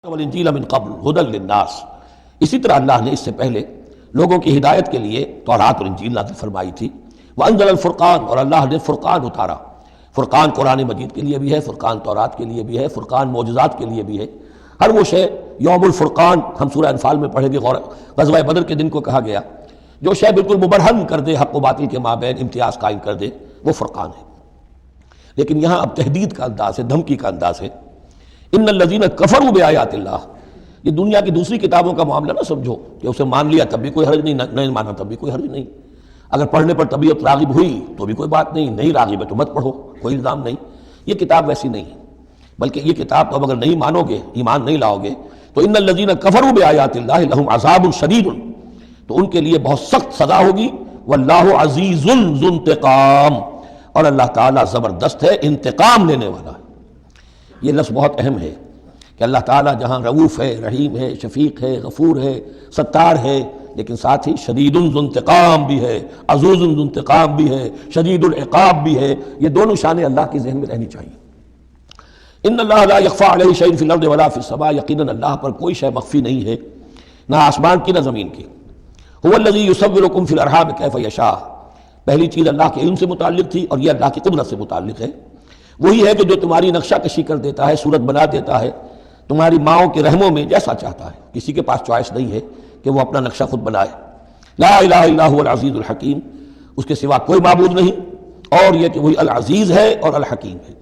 والانجیل من قبل ہدی للناس، اسی طرح اللہ نے اس سے پہلے لوگوں کی ہدایت کے لیے تورات اور انجیل نازل فرمائی تھی۔ وانزل الفرقان، اور اللہ نے فرقان اتارا۔ فرقان قرآن مجید کے لیے بھی ہے، فرقان تورات کے لیے بھی ہے، فرقان معجزات کے لیے بھی ہے۔ ہر وہ شے یوم الفرقان ہم سورہ انفال میں پڑھیں گے، غزوہ بدر کے دن کو کہا گیا، جو شے بالکل مبرہن کر دے، حق و باطل کے مابین امتیاز قائم کر دے، وہ فرقان ہے۔ لیکن یہاں اب تہدید کا انداز ہے، دھمکی کا انداز ہے۔ ان الذین کفروا بآیات اللہ، یہ دنیا کی دوسری کتابوں کا معاملہ نہ سمجھو کہ اسے مان لیا تب بھی کوئی حرج نہیں، نہیں مانا تب بھی کوئی حرج نہیں، اگر پڑھنے پر طبیعت راغب ہوئی تو بھی کوئی بات نہیں، نہیں راغب ہے تو مت پڑھو، کوئی الزام نہیں۔ یہ کتاب ویسی نہیں ہے، بلکہ یہ کتاب تو اب اگر نہیں مانو گے، ایمان نہیں لاؤ گے تو ان الذین کفروا بآیات اللہ لہم عذاب شدید، تو ان کے لیے بہت سخت سزا ہوگی۔ واللہ عزیز ذو انتقام، اور اللہ تعالیٰ زبردست ہے، انتقام لینے والا ہے۔ یہ لفظ بہت اہم ہے کہ اللہ تعالیٰ جہاں رؤوف ہے، رحیم ہے، شفیق ہے، غفور ہے، ستار ہے، لیکن ساتھ ہی شدید ذو انتقام بھی ہے، عزوز ذو انتقام بھی ہے، شدید العقاب بھی ہے۔ یہ دونوں شانیں اللہ کے ذہن میں رہنی چاہیے۔ ان اللہ لا یخفی علیہ شیء فی الارض ولا فی السماء، یقیناً اللہ پر کوئی شے مخفی نہیں ہے، نہ آسمان کی نہ زمین کی۔ هو الذی یصورکم فی الارحام کیف یشاء، پہلی چیز اللہ کے علم سے متعلق تھی، اور یہ اللہ کی قدرت سے متعلق ہے۔ وہی ہے کہ جو تمہاری نقشہ کشی کر دیتا ہے، صورت بنا دیتا ہے تمہاری ماؤں کے رحموں میں جیسا چاہتا ہے، کسی کے پاس چوائس نہیں ہے کہ وہ اپنا نقشہ خود بنائے۔ لا الہ الا هو العزیز الحکیم، اس کے سوا کوئی معبود نہیں، اور یہ کہ وہی العزیز ہے اور الحکیم ہے۔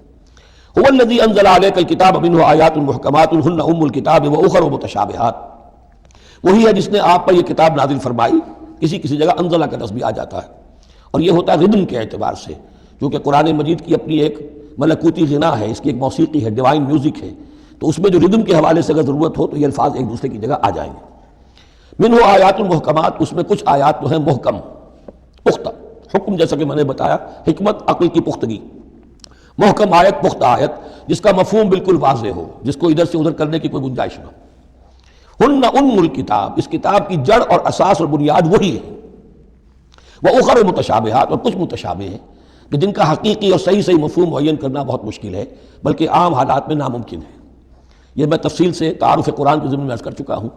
هو الذی انزل علیک الکتاب منہ آیات محکمات ہن ام الکتاب واخر متشابہات، وہی ہے جس نے آپ پر یہ کتاب نازل فرمائی۔ کسی کسی جگہ انزلہ کا لفظ بھی آ جاتا ہے، اور یہ ہوتا ہے ردم کے اعتبار سے، کیونکہ قرآن مجید کی اپنی ایک ملکوتی غنا ہے، اس کی ایک موسیقی ہے، ڈیوائن میوزک ہے، تو اس میں جو ردم کے حوالے سے اگر ضرورت ہو تو یہ الفاظ ایک دوسرے کی جگہ آ جائیں گے۔ منہ آیات محکمات، اس میں کچھ آیات تو ہیں محکم، پختہ، حکم جیسا کہ میں نے بتایا، حکمت عقل کی پختگی، محکم آیت، پختہ آیت، جس کا مفہوم بالکل واضح ہو، جس کو ادھر سے ادھر کرنے کی کوئی گنجائش نہ ہو۔ ہن ام الکتاب، اس کتاب کی جڑ اور اساس اور بنیاد وہی ہے۔ واخر متشابہات، اور کچھ متشابہ ہیں کہ جن کا حقیقی اور صحیح مفہوم معین کرنا بہت مشکل ہے، بلکہ عام حالات میں ناممکن ہے۔ یہ میں تفصیل سے تعارف قرآن کے ضمن میں عرض کر چکا ہوں۔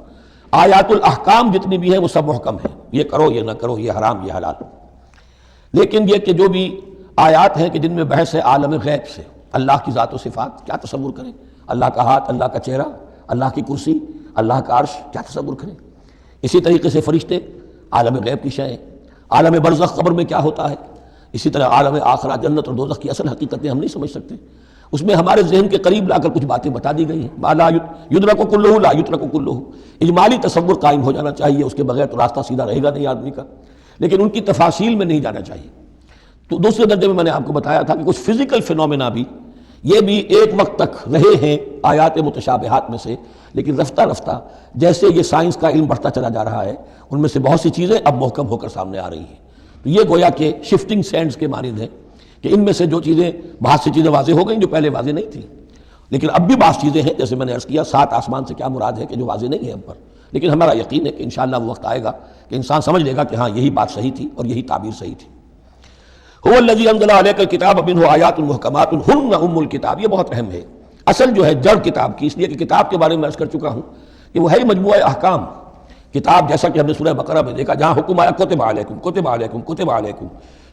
آیات الاحکام جتنی بھی ہیں وہ سب محکم ہیں، یہ کرو یہ نہ کرو، یہ حرام یہ حلال۔ لیکن یہ کہ جو بھی آیات ہیں کہ جن میں بحث ہے عالم غیب سے، اللہ کی ذات و صفات، کیا تصور کریں؟ اللہ کا ہاتھ، اللہ کا چہرہ، اللہ کی کرسی، اللہ کا عرش، کیا تصور کریں؟ اسی طریقے سے فرشتے، عالم غیب کی شیئیں، عالم برزخ قبر میں کیا ہوتا ہے، اسی طرح عالم آخرہ جنت اور دوزخ کی اصل حقیقتیں ہم نہیں سمجھ سکتے۔ اس میں ہمارے ذہن کے قریب لا کر کچھ باتیں بتا دی گئی ہیں۔ ما لا یدرک کلہ لا یترک کلہ، اجمالی تصور قائم ہو جانا چاہیے، اس کے بغیر تو راستہ سیدھا رہے گا نہیں آدمی کا، لیکن ان کی تفاصیل میں نہیں جانا چاہیے۔ تو دوسرے درجے میں نے آپ کو بتایا تھا کہ کچھ فزیکل فینومینا بھی، یہ بھی ایک وقت تک رہے ہیں آیات متشابہات میں سے، لیکن رفتہ رفتہ جیسے یہ سائنس کا علم بڑھتا چلا جا رہا ہے، ان میں سے بہت سی چیزیں اب محکم ہو کر سامنے آ رہی ہیں۔ تو یہ گویا کہ شفٹنگ سینڈز کے مانند ہے کہ ان میں سے جو چیزیں، بہت سی چیزیں واضح ہو گئیں جو پہلے واضح نہیں تھیں، لیکن اب بھی بعض چیزیں ہیں، جیسے میں نے عرض کیا، 7 آسمان سے کیا مراد ہے کہ جو واضح نہیں ہے ہم پر، لیکن ہمارا یقین ہے کہ انشاءاللہ وہ وقت آئے گا کہ انسان سمجھ لے گا کہ ہاں یہی بات صحیح تھی اور یہی تعبیر صحیح تھی۔ هو الذی انزل علیک الکتاب منہ آیات محکمات ہن ام الکتاب، یہ بہت اہم ہے، اصل جو ہے جڑ کتاب کی، اس لیے کہ کتاب کے بارے میں عرض کر چکا ہوں کہ وہ ہے مجموعہ احکام۔ کتاب جیسا کہ ہم نے سورہ بقرہ میں دیکھا، جہاں حکم آیا کتب علیکم کتب علیکم کتب علیکم،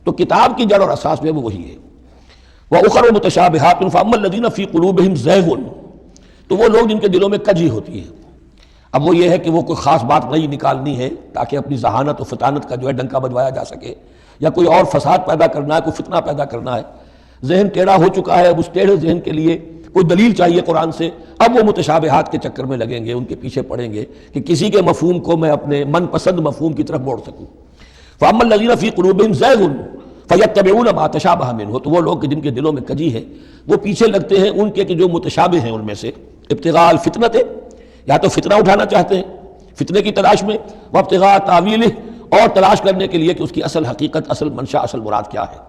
تو کتاب کی جڑ اور اساس جو ہے وہ وہی ہے۔ وَأُخَرُ مُتَشَابِهَاتٌ فَأَمَّا الَّذِينَ فِي قُلُوبِهِمْ زَيْغٌ، تو وہ لوگ جن کے دلوں میں کجی ہوتی ہے۔ اب وہ یہ ہے کہ وہ کوئی خاص بات نہیں نکالنی ہے تاکہ اپنی ذہانت و فطانت کا جو ہے ڈنکا بجوایا جا سکے، یا کوئی اور فساد پیدا کرنا ہے، کوئی فتنہ پیدا کرنا ہے، ذہن ٹیڑھا ہو چکا ہے، اب اس ٹیڑھے ذہن کے لیے کوئی دلیل چاہیے قرآن سے، اب وہ متشابہات کے چکر میں لگیں گے، ان کے پیچھے پڑیں گے کہ کسی کے مفہوم کو میں اپنے من پسند مفہوم کی طرف موڑ سکوں۔ فَأَمَّا الَّذِينَ فِي قُلُوبِهِمْ زَيْغٌ فَيَتَّبِعُونَ مَا تَشَابَهَ مِنْهُ، تو وہ لوگ کہ جن کے دلوں میں کجی ہے وہ پیچھے لگتے ہیں ان کے کہ جو متشابہ ہیں، ان میں سے ابتغاء الفتنۃ، یا تو فتنہ اٹھانا چاہتے ہیں فتنے کی تلاش میں، وابتغاء تاویلہ، اور تلاش کرنے کے لیے کہ اس کی اصل حقیقت، اصل منشا، اصل مراد کیا ہے۔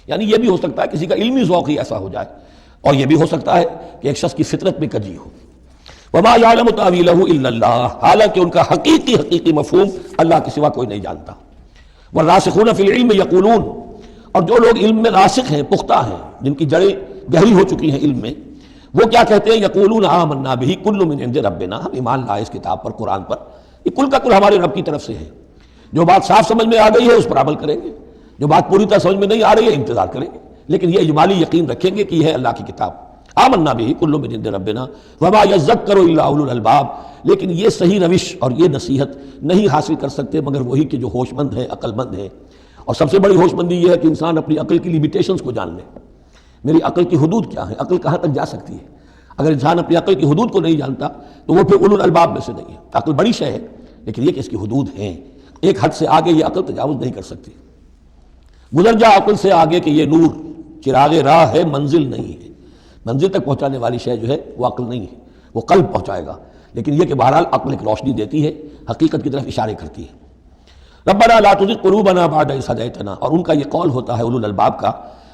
یعنی یہ بھی ہو سکتا ہے کسی کا علمی ذوق ہی ایسا ہو جائے، اور یہ بھی ہو سکتا ہے کہ ایک شخص کی فطرت میں کجی ہو۔ وما یعلم تاویلہ الا اللہ، حالانکہ ان کا حقیقی مفہوم اللہ کے سوا کوئی نہیں جانتا۔ والراسخون فی العلم یقولون، اور جو لوگ علم میں راسخ ہیں، پختہ ہیں، جن کی جڑیں گہری ہو چکی ہیں علم میں، وہ کیا کہتے ہیں؟ یقولون آمنا بہ کل من عند ربنا، ہم ایمان لائے اس کتاب پر، قرآن پر، یہ کل کا کل ہمارے رب کی طرف سے ہے۔ جو بات صاف سمجھ میں آ گئی ہے اس پر عمل کریں گے، جو بات پوری طرح سمجھ میں نہیں آ رہی ہے انتظار کریں گے، لیکن یہ اجمالی یقین رکھیں گے کہ یہ ہے اللہ کی کتاب۔ آمنا بہ کل من عند ربنا وما یذکر الا اولو الالباب، لیکن یہ صحیح روش اور یہ نصیحت نہیں حاصل کر سکتے مگر وہی کہ جو ہوش مند ہیں، عقل مند ہیں۔ اور سب سے بڑی ہوش مندی یہ ہے کہ انسان اپنی عقل کی لیمیٹیشنز کو جان لے، میری عقل کی حدود کیا ہیں، عقل کہاں تک جا سکتی ہے۔ اگر انسان اپنی عقل کی حدود کو نہیں جانتا تو وہ پھر اولو الالباب میں سے نہیں ہے۔ عقل بڑی شے ہے لیکن یہ کہ اس کی حدود ہیں، ایک حد سے آگے یہ عقل تجاوز نہیں کر سکتی۔ گزر جا عقل سے آگے کہ یہ نور چراغ راہ ہے، منزل نہیں ہے۔ منزل تک پہنچانے والی شے جو ہے وہ عقل نہیں ہے، وہ قلب پہنچائے گا، لیکن یہ کہ بہرحال عقل ایک روشنی دیتی ہے، حقیقت کی طرف اشارے کرتی ہے۔ ربنا لا تزغ قلوبنا بعد إذ هديتنا، اور ان کا یہ قول ہوتا ہے اولو الالباب کا،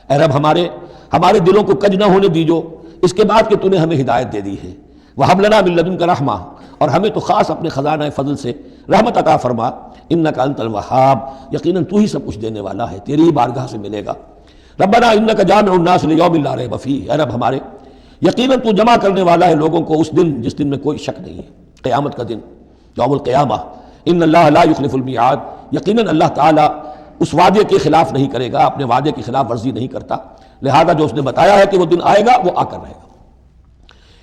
اے رب ہمارے دلوں کو کج نہ ہونے دیجو اس کے بعد کہ تو نے ہمیں ہدایت دے دی ہے۔ وَهَبْ لَنَا مِن لَّدُنكَ رَحْمَةً، اور ہمیں تو خاص اپنے خزانہ فضل سے رحمت عطا فرما، إِنَّكَ أَنتَ الْوَهَّابُ، یقیناً تو ہی سب کچھ دینے والا ہے، تیری ہی بارگاہ سے ملے گا۔ ربنا إِنَّكَ جامع الناس ليوم لا ريب فيه، اے رب ہمارے یقیناً تو جمع کرنے والا ہے لوگوں کو اس دن جس دن میں کوئی شک نہیں ہے، قیامت کا دن، یوم القیامہ۔ ان اللہ لا يخلف الميعاد، یقیناً اللہ تعالیٰ اس وعدے کے خلاف نہیں کرے گا، اپنے وعدے کی خلاف ورزی نہیں کرتا، لہذا جو اس نے بتایا ہے کہ وہ دن آئے گا وہ آ کر رہے گا۔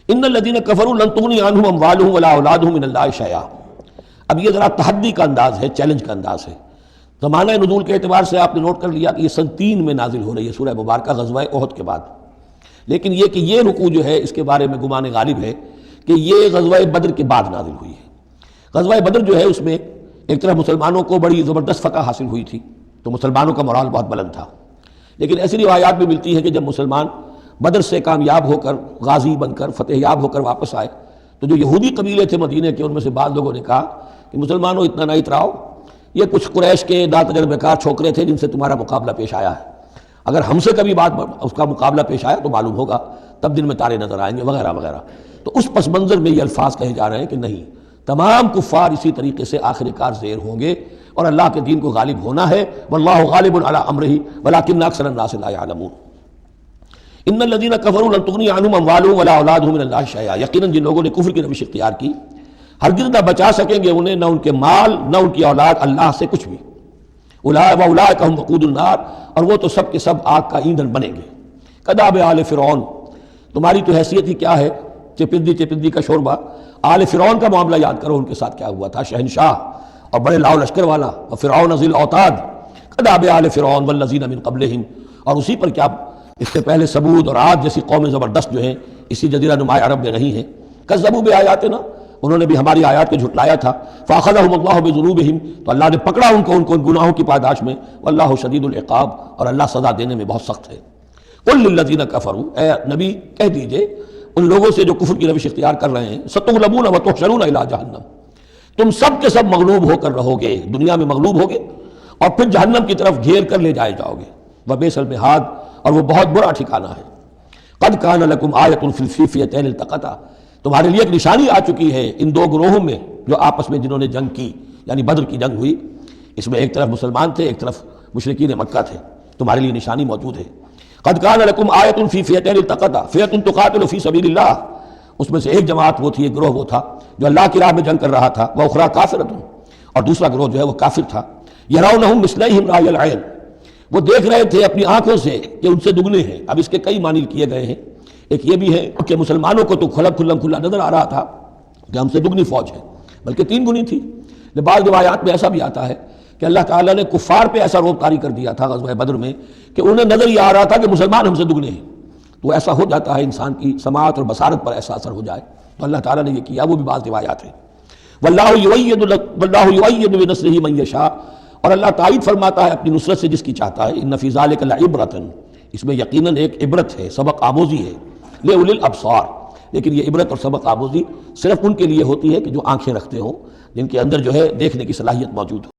ان الذين كفروا لن تغني عنهم اموالهم ولا اولادهم من الله شيئا، اب یہ ذرا تحدی کا انداز ہے، چیلنج کا انداز ہے۔ زمانہ نزول کے اعتبار سے آپ نے نوٹ کر لیا کہ یہ سن 3 میں نازل ہو رہی ہے، سورہ مبارکہ غزوہ احد کے بعد، لیکن یہ کہ یہ رکوع جو ہے اس کے بارے میں گمان غالب ہے کہ یہ غزوہ بدر کے بعد نازل ہوئی ہے۔ غزوہ بدر جو ہے اس میں ایک طرف مسلمانوں کو بڑی زبردست فتح حاصل ہوئی تھی تو مسلمانوں کا مورال بہت بلند تھا، لیکن ایسی روایات بھی ملتی ہیں کہ جب مسلمان بدر سے کامیاب ہو کر، غازی بن کر، فتح یاب ہو کر واپس آئے تو جو یہودی قبیلے تھے مدینہ کے، ان میں سے بعض لوگوں نے کہا کہ مسلمانوں اتنا نہ اتراؤ، یہ کچھ قریش کے ناتجربہ کار چھوکرے تھے جن سے تمہارا مقابلہ پیش آیا ہے، اگر ہم سے کبھی بات اس کا مقابلہ پیش آیا تو معلوم ہوگا، تب دن میں تارے نظر آئیں گے وغیرہ وغیرہ۔ تو اس پس منظر میں یہ الفاظ کہے جا رہے ہیں کہ نہیں، تمام کفار اسی طریقے سے آخر کار زیر ہوں گے اور اللہ کے دین کو غالب ہونا ہے، واللہ غالب علی امرہ ولکن اکثر الناس لا یعلمون۔ ان الذین کفروا لن تغنی عنہم اموالہم ولا اولادہم من اللہ شیئا، یقیناً جن لوگوں نے کفر کی روش اختیار کی ہرگز نہ بچا سکیں گے انہیں، نہ ان کے مال نہ ان کی اولاد اللہ سے کچھ بھی۔ اولئک ھم وقود النار، اور وہ تو سب کے سب آگ کا ایندھن بنیں گے۔ کداب آل فرعون، تمہاری تو حیثیت ہی کیا ہے، چپندی کا شوربہ۔ آل فرعون کا معاملہ یاد کرو، ان کے ساتھ کیا ہوا تھا، شہنشاہ اور بڑے لاؤ لشکر والا، اور فرعون ذی الاوتاد، کداب آل فرعون والذین من قبلہم، اور اسی پر کیا اس سے پہلے ثمود اور عاد جیسی قومیں زبردست جو ہیں اسی جزیرہ نما عرب میں رہی ہیں، کذبوا بآیاتنا، انہوں نے بھی ہماری آیات کو جھٹلایا تھا، فاخذہم اللہ بذنوبہم، تو اللہ نے پکڑا ان کو ان گناہوں کی پاداش میں، واللہ شدید العقاب، اور اللہ سزا دینے میں بہت سخت ہے۔ قل للذین کفروا، اے نبی کہہ دیجئے ان لوگوں سے جو کفر کی روش اختیار کر رہے ہیں، ستغلبون وتحشرون الی جہنم، تم سب کے سب مغلوب ہو کر رہو گے، دنیا میں مغلوب ہوگے اور پھر جہنم کی طرف گھیر کر لے جائے جاؤ گے، وبئس المہاد، اور وہ بہت برا ٹھکانہ ہے۔ قد کان لکم آیۃ فی الفئتین التقطا، تمہارے لیے ایک نشانی آ چکی ہے ان دو گروہوں میں جو آپس میں جنہوں نے جنگ کی، یعنی بدر کی جنگ ہوئی، اس میں ایک طرف مسلمان تھے ایک طرف مشرکین مکہ تھے، تمہارے لیے نشانی موجود ہے۔ قد کان لکم آیۃ فی فئتین التقطا، فئۃ تقاتل فی سبیل اللہ، اس میں سے ایک جماعت وہ تھی، ایک گروہ وہ تھا جو اللہ کی راہ میں جنگ کر رہا تھا، واخری کافرۃ، اور دوسرا گروہ جو ہے وہ کافر تھا، یرونہم مثلیہم رأی العین، وہ دیکھ رہے تھے اپنی آنکھوں سے کہ ان سے دگنے ہیں۔ اب اس کے کئی معنی کیے گئے ہیں، ایک یہ بھی ہے کہ مسلمانوں کو تو کھلا نظر آ رہا تھا کہ ہم سے دگنی فوج ہے، بلکہ 3 گنی تھی۔ بعض روایات میں ایسا بھی آتا ہے کہ اللہ تعالیٰ نے کفار پہ ایسا روب طاری کر دیا تھا غزوہ بدر میں کہ انہیں نظر یہ آ رہا تھا کہ مسلمان ہم سے دگنے ہیں، تو ایسا ہو جاتا ہے انسان کی سماعت اور بصارت پر ایسا اثر ہو جائے، تو اللہ تعالیٰ نے یہ کیا، وہ بھی بعض روایات ہیں۔ واللہ یؤید بنصرہ من یشاء، اور اللہ تائید فرماتا ہے اپنی نصرت سے جس کی چاہتا ہے۔ ان فی ذلک لعبرۃ، اس میں یقیناً ایک عبرت ہے، سبق آموزی ہے، لأولی الابصار، لیکن یہ عبرت اور سبق آموزی صرف ان کے لیے ہوتی ہے کہ جو آنکھیں رکھتے ہوں، جن کے اندر جو ہے دیکھنے کی صلاحیت موجود ہو۔